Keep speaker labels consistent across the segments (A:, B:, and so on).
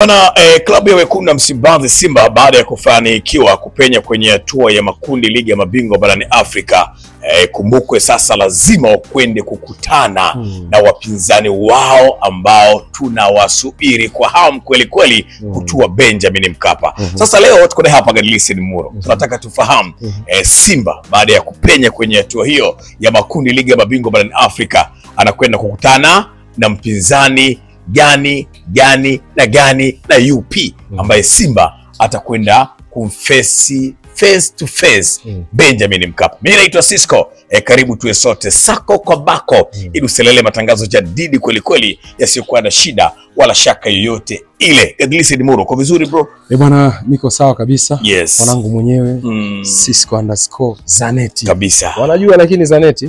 A: Bwana klabu ya wekundu Msimbazi Simba baada ya kufanikiwa kupenya kwenye hatua ya makundi ligi ya mabingwa barani Afrika, kumbukwe sasa lazima wakwende kukutana na wapinzani wao ambao tunawasubiri kwa hamu kweli kweli kutua Benjamin Mkapa. Sasa leo tuko hapa Gadlisi Muro. Tunataka tufahamu Simba baada ya kupenya kwenye hatua hiyo ya makundi ligi ya mabingwa barani Afrika anakwenda kukutana na mpinzani gani na UP ambaye Simba atakwenda kumfesi face to face Benjamin Mkapa. Mimi naitwa Cisco, karibu tuwe sote sako kwa bako ili uselele matangazo jadidi kweli kweli yasiyokuwa na shida wala shaka yoyote ile. Gadlisi Muro, kwa vizuri bro?
B: Bwana niko sawa kabisa.
A: Yes.
B: Mwanangu mwenyewe Cisco_Zanetti
A: kabisa.
B: Wanajua lakini Zanetti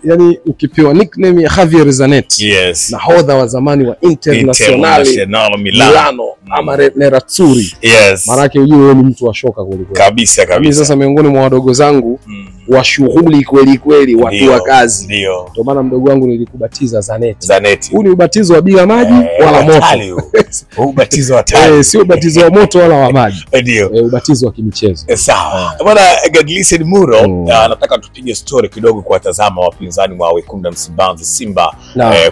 B: yani ukipewa nickname ya Javier Zanetti,
A: yes,
B: nahodha wa zamani wa Internazionale Milano ama Nerazzurri,
A: yes,
B: maana yake ujue wewe ni mtu wa shoka kweli kweli.
A: Kabisa kabisa.
B: Mimi sasa miongoni mwa wadogo zangu wa shughuli kweli kweli, watu wa kazi.
A: Ndio.
B: Ndio maana mdogo wangu nilikubatiza Zanetti. Huu ni ubatizo wa bila maji wala moto.
A: Ubatizo wa tani.
B: Sio ubatizo wa moto wala wa maji.
A: Ndio.
B: Ubatizo wa kimichezo.
A: Sawa. Bwana Gadlisi Muro, nataka tupige story kidogo kwa watazama wapinzani wa wekundu Msimbazi Simba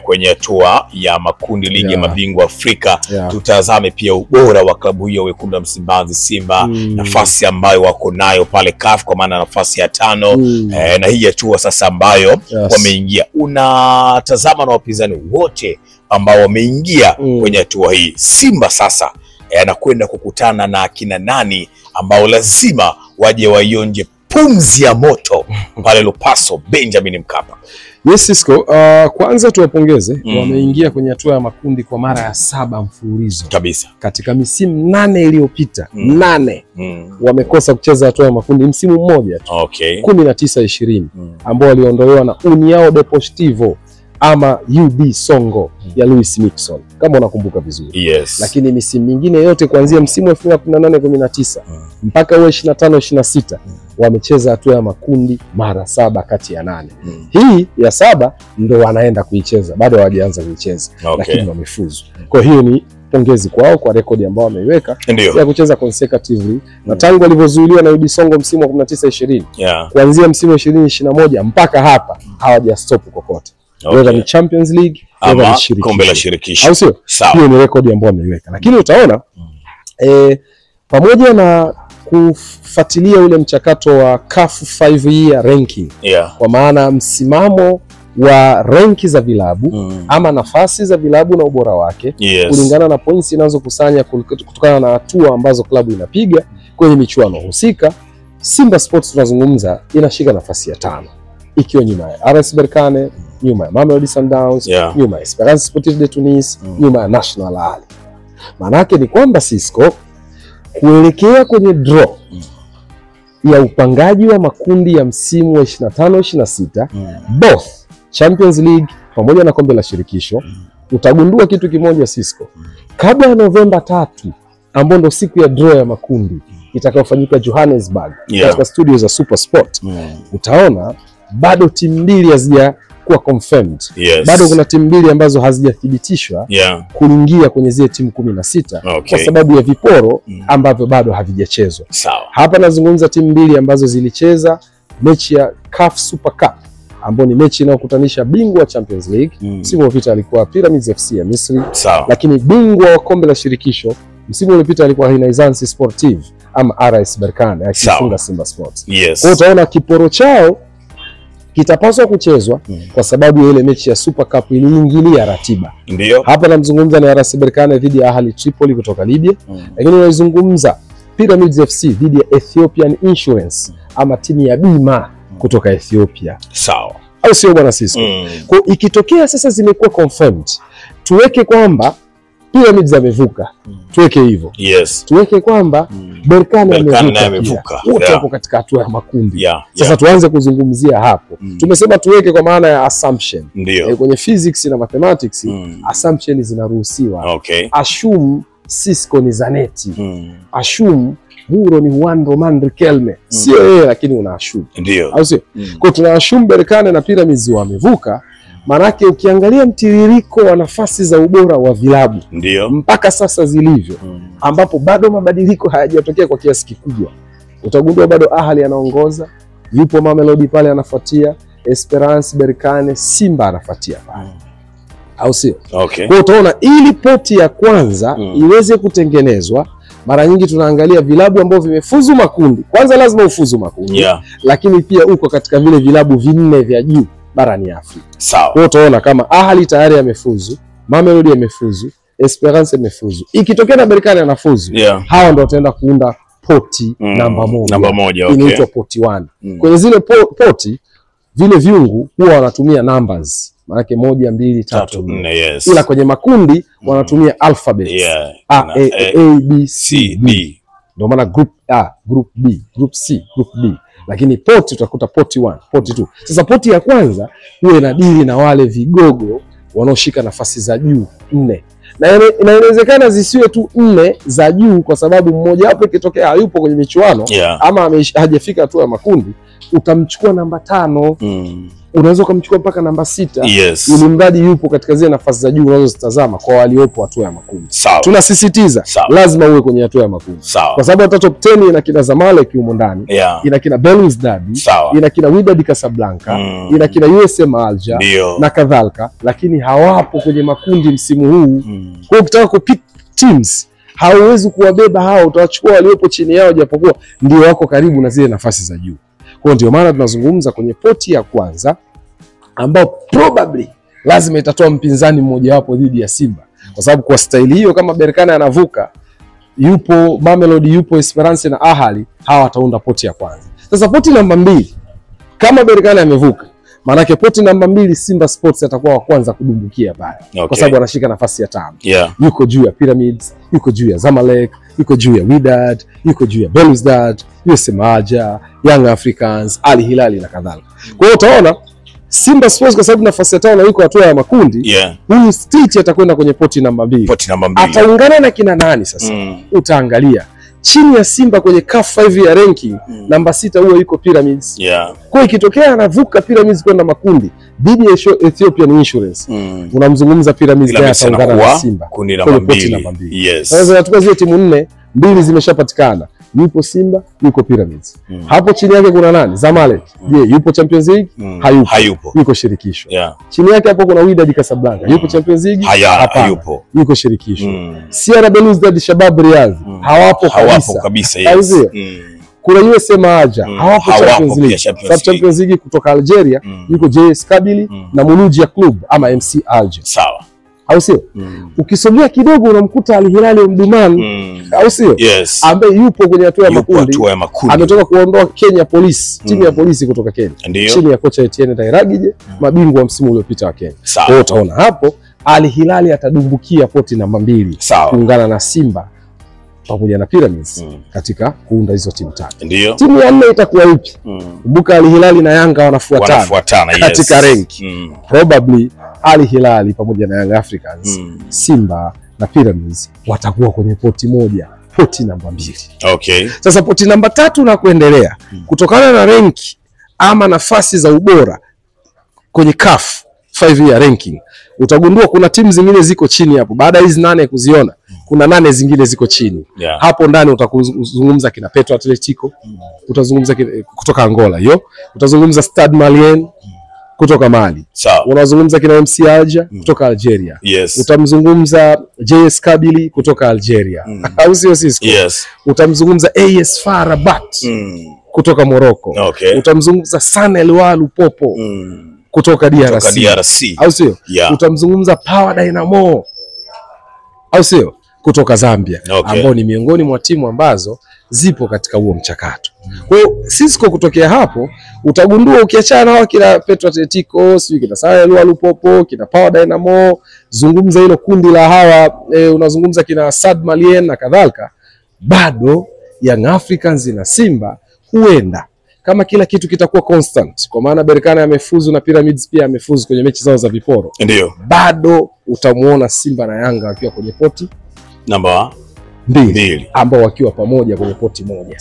A: kwenye hatua ya makundi ligi ya mabingwa Afrika. Tutazame pia ubora wa klabu hiyo wekundu Msimbazi Simba, nafasi ambayo wako nayo pale CAF kwa maana nafasi ya 5, na hii hatua sasa ambayo wameingia. Unatazama na wapinzani wote ambao wameingia kwenye hatua hii. Simba sasa anakwenda kukutana na akina nani ambao lazima waje waionje pumzi ya moto pale Lupaso Benjamin Mkapa?
B: Yes Cisco, kwanza tuwapongeze, wameingia kwenye hatua ya makundi kwa mara ya 7 mfululizo
A: kabisa. Katika
B: misimu 8 iliyopita, 8 wamekosa kucheza hatua ya makundi msimu mmoja tu. 19-20 ambao waliondolewa na União Deportivo ama UD Songo ya Luis Mixon kama unakumbuka vizuri.
A: Yes.
B: Lakini misimu mingine yote kuanzia msimu wa 2018-19 mpaka 25-26 wamecheza hatua ya makundi mara 7 kati ya 8. Hii ya 7 ndo wanaenda kuicheza, bado hawajaanza kuicheza, lakini wamefuzu. Kwa hiyo ni pongezi kwao kwa rekodi ambao wameiweka ya kucheza consecutively, na tangu walivyozuiliwa na UD Songo msimu wa 19-20 kuanzia msimu wa 20-21 mpaka hapa hawajastop kokote. Whether ni Champions League ama
A: kombe la shirikisho.
B: Au sio? Hiyo ni rekodi ambayo wameiweka. Lakini utaona pamoja na kufuatilia ule mchakato wa CAF 5-year ranking, kwa maana msimamo wa ranki za vilabu ama nafasi za vilabu na ubora wake kulingana na points inazokusanya kutokana na hatua ambazo klabu inapiga kwenye michuano husika, Simba Sports tunazungumza inashika nafasi ya 5 ikiwa nyuma ya RS Berkane, nyuma ya Mamelodi Sundowns, nyuma ya Esperance Sportive de Tunis, nyuma ya National Al. Maana yake ni kwamba Cisco kuelekea kwenye draw ya upangaji wa makundi ya msimu wa 25-26 both Champions League pamoja na kombe la shirikisho, utagundua kitu kimoja Cisco. Kabla ya Novemba 3 ambapo ndo siku ya draw ya makundi itakayofanyika Johannesburg katika studio za Super Sport, utaona bado timu mbili hazijakuwa confirmed. Bado kuna timu mbili ambazo hazijathibitishwa kuingia kwenye zile timu 16 kwa sababu ya viporo ambavyo bado havijachezwa. Hapa nazungumza timu mbili ambazo zilicheza mechi ya CAF Super Cup ambayo ni mechi inayokutanisha bingwa wa Champions League msimu uliopita alikuwa Pyramids FC ya Misri, lakini bingwa wa kombe la shirikisho msimu uliopita alikuwa Renaissance Sportive ama RS Berkane akifunga Simba Sports. Kwa utaona kiporo chao kitapaswa kuchezwa kwa sababu ya ile mechi ya Super Cup iliingilia ratiba. Hapa namzungumza na RS Berkane dhidi ya Ahli Tripoli kutoka Libya, lakini nazungumza Pyramids FC dhidi ya Ethiopian Insurance ama timu ya bima kutoka Ethiopia. Au sio bwana Cisco? Kwa ikitokea sasa zimekuwa confirmed, tuweke kwamba Pyramids amevuka, tuweke hivyo. Tuweke kwamba Berkane amevuka. Wote wako katika hatua ya makundi. Sasa tuanze kuzungumzia hapo. Tumesema tuweke kwa maana ya assumption. Kwenye physics na mathematics, assumption zinaruhusiwa. Assume Cisco ni Zanetti. Assume Muro ni Juan Roman Riquelme. Sio yeye, lakini una assume. Au sio? Kwa tuna assume Berkane na Pyramids wamevuka, Manake ukiangalia mtiririko wa nafasi za ubora wa vilabu
A: ndio
B: mpaka sasa zilivyo, ambapo bado mabadiliko hayajatokea kwa kiasi kikubwa, utagundua bado Ahly anaongoza, yupo Mamelodi pale anafuatia, Esperance, Berkane, Simba anafuatia pale. Au sio?
A: Okay.
B: Kwa utaona ili poti ya kwanza iweze kutengenezwa, mara nyingi tunaangalia vilabu ambavyo vimefuzu makundi. Kwanza lazima ufuzu makundi, lakini pia uko katika vile vilabu vinne vya juu barani Afrika.
A: Sawa.
B: Kwa utaona kama Ahly tayari amefuzu, Mamelodi amefuzu, Esperance amefuzu. Ikitokea na Berkane anafuzu, hawa ndio wataenda kuunda poti namba moja.
A: Okay.
B: Inaitwa poti 1. Kwenye zile poti vile viungu huwa wanatumia numbers. Maanake 1, 2, 3, 4. Ila kwenye makundi wanatumia alphabet. A, B, C, D. Ndio maana group A, group B, group C, group D. Lakini poti utakuta poti 1, poti 2. Sasa poti ya kwanza huwa inadili na wale vigogo wanaoshika nafasi za juu 4. Na inawezekana zisiwe tu 4 za juu, kwa sababu mmoja wapo ikitokea hayupo kwenye michuano ama hajafika hatua ya makundi, utamchukua namba 5. Unaweza kumchukua mpaka namba 6. Ili mradi yupo katika zile nafasi za juu unazozitazama kwa waliopo hatua ya makundi. Tunasisitiza lazima uwe kwenye hatua ya makundi. Kwa sababu hata top 10 ina kina Zamalek humo ndani, ina kina Belouizdad, ina kina Wydad Casablanca, ina kina USM Alger na kadhalika, lakini hawapo kwenye makundi msimu huu. Kwa ukitaka kupick teams hauwezi kuwabeba hao, utawachukua waliopo chini yao japokuwa ndio wako karibu na zile nafasi za juu. Kwa ndio maana tunazungumza kwenye poti ya kwanza ambao probably lazima itatoa mpinzani mmoja wapo dhidi ya Simba, kwa sababu kwa staili hiyo kama Berkane anavuka, yupo Mamelodi, yupo Esperance na Ahly, hawa wataunda poti ya kwanza. Sasa poti namba 2 kama Berkane amevuka, maana yake poti namba 2 Simba Sports atakuwa wa kwanza kudumbukia pale. Kwa sababu anashika nafasi ya 5. Yuko juu ya Pyramids, yuko juu ya Zamalek, yuko juu ya Wydad, yuko juu ya Belouizdad, USM Alger, Young Africans, Al Hilal na kadhalika. Kwa hiyo utaona Simba Sports kwa sababu nafasi ya 5 yuko hatua ya makundi, huyu Stitch atakwenda kwenye poti namba 2. Ataungana na kina nani sasa? Utaangalia chini ya Simba kwenye CAF 5 ya ranking, namba 6 huwa yuko Pyramids. Kwa hiyo ikitokea anavuka Pyramids kwenda makundi dhidi ya Ethiopian Insurance, unamzungumza Pyramids naye ataungana na Simba
A: kundi namba 2.
B: Sasa tunachukua zile timu 4, 2 zimeshapatikana. Yupo Simba, yuko Pyramids. Hapo chini yake kuna nani? Zamalek. Je, yupo Champions League? Hayupo. Yuko shirikisho. Chini yake hapo kuna Wydad Casablanca. Yupo Champions League? Hayupo. Yuko shirikisho. CR Belouizdad, Shabab Riyadh. Hawapo kabisa. Kuna USM Alger. Hawapo Champions League. Champions League kutoka Algeria, yuko JS Kabylie na Mouloudia Club ama MC Alger.
A: Sawa.
B: Au sio? Ukisogea kidogo unamkuta Al Hilal Omdurman, au sio? Ambaye yupo kwenye hatua ya makundi. Ametoka kuondoa Kenya Police, timu ya polisi kutoka Kenya. Chini ya kocha Etienne Dairagije, mabingwa wa msimu uliopita wa Kenya. Kwa utaona hapo Al Hilal atadumbukia poti namba 2 kuungana na Simba pamoja na Pyramids katika kuunda hizo timu 3. Timu ya 4 itakuwa ipi? Kumbuka Al Hilal na Yanga wanafuatana katika rank. Probably Al Hilal pamoja na Young Africans, Simba na Pyramids watakuwa kwenye poti moja, poti namba 2. Sasa poti namba 3 na kuendelea, kutokana na rank ama nafasi za ubora kwenye CAF 5 year ranking, utagundua kuna timu zingine ziko chini hapo. Baada hizi 8 kuziona, kuna 8 zingine ziko chini. Hapo ndani utakuzungumza kina Petro Atletico, utazungumza kutoka Angola hiyo, utazungumza Stade Malien kutoka Mali. Unazungumza kina MC Alger kutoka Algeria. Utamzungumza JS Kabylie kutoka Algeria. Au sio Cisco? Utamzungumza AS FAR Rabat kutoka Morocco. Utamzungumza San Eloi Lupopo kutoka DRC. Au sio? Utamzungumza Power Dynamo, au sio, kutoka Zambia, ambao ni miongoni mwa timu ambazo zipo katika huo mchakato. Kwa hiyo Cisco kutokea hapo utagundua ukiachana na kila Petro Atletico, sio kina San Eloi Lupopo, kina Power Dynamo, zungumza hilo kundi la hawa unazungumza kina Stade Malien na kadhalika, bado Young Africans na Simba huenda kama kila kitu kitakuwa constant, kwa maana Berkane amefuzu na Pyramids pia amefuzu kwenye mechi zao za viporo, bado utamuona Simba na Yanga wakiwa kwenye poti
A: namba
B: 2 ambao wakiwa pamoja kwenye poti moja.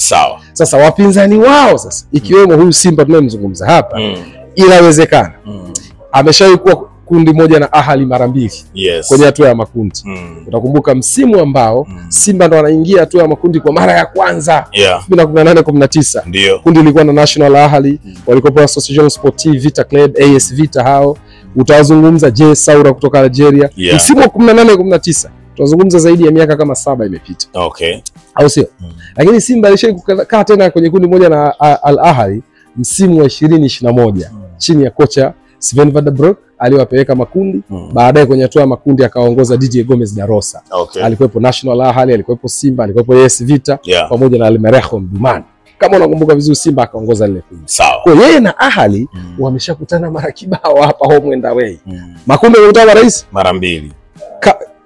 B: Sasa wapinzani wao sasa ikiwemo huyu Simba tunayemzungumza hapa, inawezekana ameshawahi kuwa kundi moja na Ahali mara 2 kwenye hatua ya makundi. Utakumbuka msimu ambao Simba ndo wanaingia hatua ya makundi kwa mara ya kwanza 2018-19. Kundi lilikuwa na National Ahali, walikuwa Association Sportive Vita Club, AS Vita hao. Utawazungumza JS Saoura kutoka Algeria. Msimu wa 18-19 tunazungumza zaidi ya miaka kama 7 imepita. Au sio? Lakini Simba alishakaa tena kwenye kundi moja na Al Ahly msimu wa 2021 chini ya kocha Sven van der Broek aliwapeleka makundi. Baadaye kwenye hatua ya makundi akaongoza DJ Gomez da Rosa. Alikuwepo National Ahly, alikuwepo Simba, alikuwepo AS Vita pamoja na Al Merreikh Mdumani. Kama unakumbuka vizuri, Simba akaongoza ile kundi. Kwa yeye na Ahly wameshakutana mara kibao hapa home and away. Makundi wamekutana mara 2.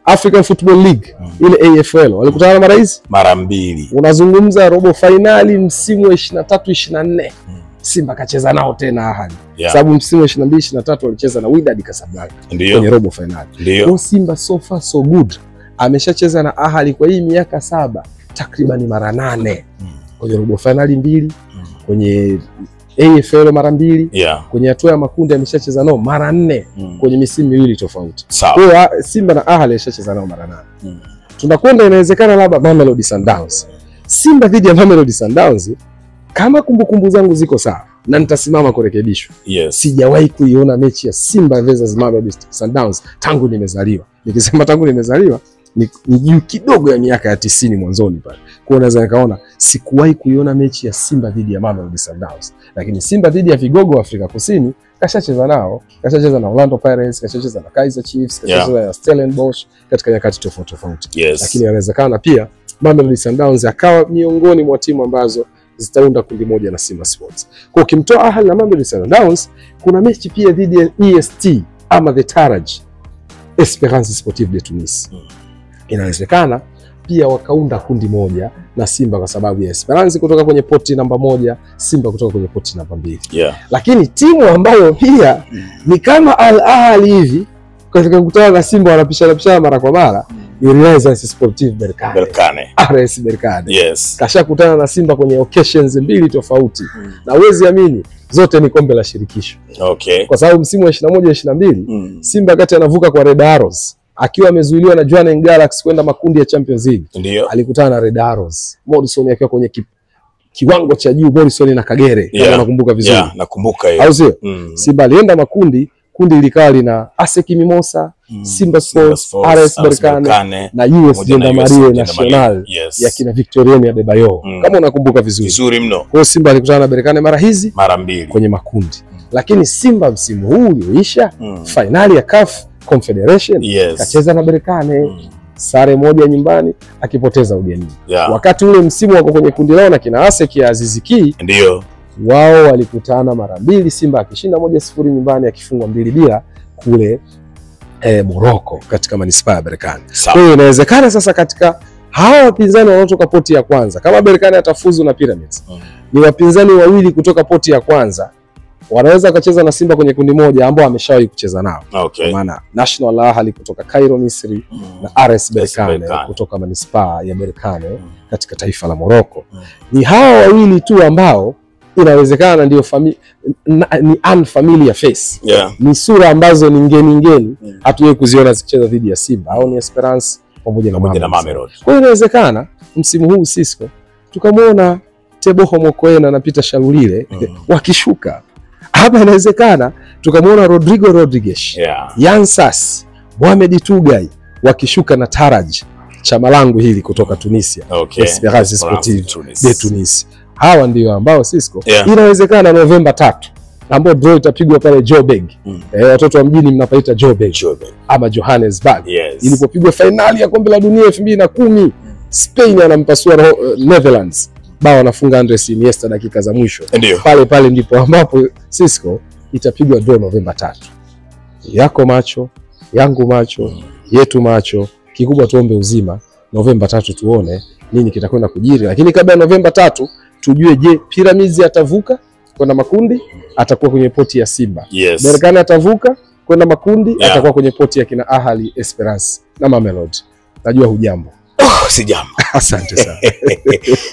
B: African Football League ile AFL walikutana mara 2. Unazungumza robo finali msimu wa 23-24. Simba kacheza nao tena Ahly. Sababu msimu wa 22-23 walicheza na Wydad Casablanca kwenye robo finali. Kwa Simba so far so good. Ameshacheza na Ahly kwa hii miaka 7 takriban mara 8. Kwenye robo finali 2, kwenye AFL mara 2, kwenye hatua ya makundi ameshacheza nao mara 4 kwenye misimu miwili tofauti. Kwa hiyo Simba na Ahly ameshacheza nao mara 8. Tunakwenda inawezekana labda Mamelodi Sundowns. Simba dhidi ya Mamelodi Sundowns, kama kumbukumbu zangu ziko sawa na nitasimama kurekebishwa. Sijawahi kuiona mechi ya Simba versus Mamelodi Sundowns tangu nimezaliwa. Nikisema tangu nimezaliwa ni juu kidogo ya miaka ya 90 mwanzoni pale. Kwa unaweza nikaona sikuwahi kuiona mechi ya Simba dhidi ya Mamelodi Sundowns. Lakini Simba dhidi ya vigogo wa Afrika Kusini kashacheza nao, kashacheza na Orlando Pirates, kashacheza na Kaizer Chiefs, kashacheza na Stellenbosch katika nyakati tofauti tofauti. Lakini inawezekana pia Mamelodi Sundowns akawa miongoni mwa timu ambazo zitaunda kundi moja na Simba Sports. Kwa ukimtoa Ahly na Mamelodi Sundowns, kuna mechi pia dhidi ya EST ama the Taraj, Esperance Sportive de Tunis. Inawezekana pia wakaunda kundi moja na Simba kwa sababu ya Esperance kutoka kwenye poti namba 1, Simba kutoka kwenye poti namba 2. Lakini timu ambayo pia ni kama Al Ahly hivi katika kukutana na Simba wanapishana mara kwa mara ni Renaissance Sportive Berkane. RS Berkane. Kashakutana na Simba kwenye occasions 2 tofauti. Na uwezi amini zote ni kombe la shirikisho. Kwa sababu msimu wa 21-22 Simba kati anavuka kwa Red Arrows akiwa amezuiliwa na Jwaneng Galaxy kwenda makundi ya Champions League. Alikutana na Red Arrows. Morrison akiwa kwenye kiwango cha juu, Morrison na Kagere kama nakumbuka vizuri.
A: Nakumbuka hiyo.
B: Au sio? Simba alienda makundi, kundi likawa lina ASEC Mimosa, Simba Sports, RS Berkane na US Gendarmerie National ya kina Victorien Adebayo. Kama unakumbuka vizuri
A: mno.
B: Kwa Simba alikutana na Berkane mara
A: 2
B: kwenye makundi. Lakini Simba msimu huu ulioisha finali ya CAF Confederation kacheza na Berkane sare 1 nyumbani akipoteza ugenini. Wakati ule msimu wako kwenye kundi lao na kina ASEC ya Aziz Ki, wao walikutana mara 2, Simba akishinda 1-0 nyumbani akifungwa 2-0 kule Morocco katika manispaa ya Berkane. Kwa hiyo inawezekana sasa katika hawa wapinzani wanaotoka poti ya kwanza, kama Berkane atafuzu na Pyramids, ni wapinzani wawili kutoka poti ya kwanza wanaweza kucheza na Simba kwenye kundi moja ambao ameshawahi kucheza nao. Kwa maana National Ahly kutoka Cairo Misri na RS Berkane kutoka manispaa ya Berkane katika taifa la Morocco. Ni hawa wawili tu ambao inawezekana ndio ni unfamiliar face. Ni sura ambazo ni ngeni hatuwe kuziona zikicheza dhidi ya Simba au ni Esperance pamoja na Mamelodi. Kwa hiyo inawezekana msimu huu Cisco tukamwona Teboho Mokoena na Peter Shalulile wakishuka. Hapa inawezekana tukamwona Rodrigo Rodriguez, Yansas, Mohamed Tugai wakishuka na Taraj, chama langu hili kutoka Tunisia, Esperance Sportive de Tunis. Hawa ndio ambao Cisco inawezekana Novemba 3 ambao draw itapigwa pale Joburg. Watoto wa mjini mnapaita Joburg ama Johannesburg. Ilipopigwa finali ya kombe la dunia 2010, Spain anampasua Netherlands. Bao anafunga Andres Iniesta dakika za mwisho. Pale ndipo ambapo Cisco itapigwa draw Novemba 3. Yako macho, yangu macho, yetu macho, kikubwa tuombe uzima. Novemba 3 tuone nini kitakwenda kujiri. Lakini kabla ya Novemba 3 tujue, je, Pyramids atavuka kwenda makundi, atakuwa kwenye poti ya Simba. Berkane atavuka kwenda makundi, atakuwa kwenye poti ya kina Ahly, Esperance na Mamelodi. Najua hujambo.
A: Si jambo.
B: Asante sana.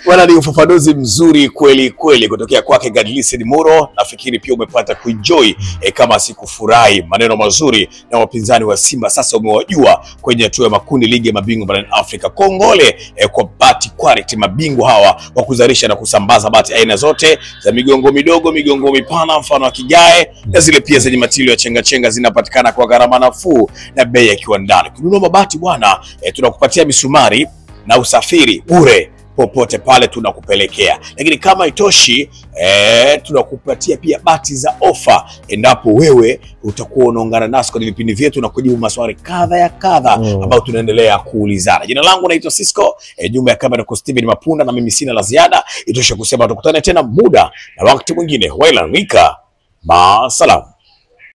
A: Bwana, ni ufafanuzi mzuri kweli kweli kutokea kwake Godlisten Muro. Nafikiri pia umepata kuenjoy kama sikufurahi maneno mazuri na wapinzani wa Simba sasa umewajua kwenye hatua ya makundi ligi ya mabingwa barani Afrika. Kongole kwa Bati Quality, mabingwa hawa wa kuzalisha na kusambaza bati aina zote za migongo midogo, migongo mipana mfano wa kigae na zile pia zenye matilo ya chenga chenga, zinapatikana kwa gharama nafuu na bei ya kiwandani. Kununua mabati bwana, tunakupatia misumari na usafiri bure popote pale tunakupelekea. Lakini kama itoshi, tunakupatia pia bati za ofa endapo wewe utakuwa unaungana nasi kwenye vipindi vyetu na kujibu maswali kadha ambayo tunaendelea kuulizana. Jina langu naitwa Cisco, nyuma ya kamera kwa Steven Mapunda, na mimi sina la ziada. Itosha kusema tukutane tena muda na wakati mwingine. Wailanika, maasalam.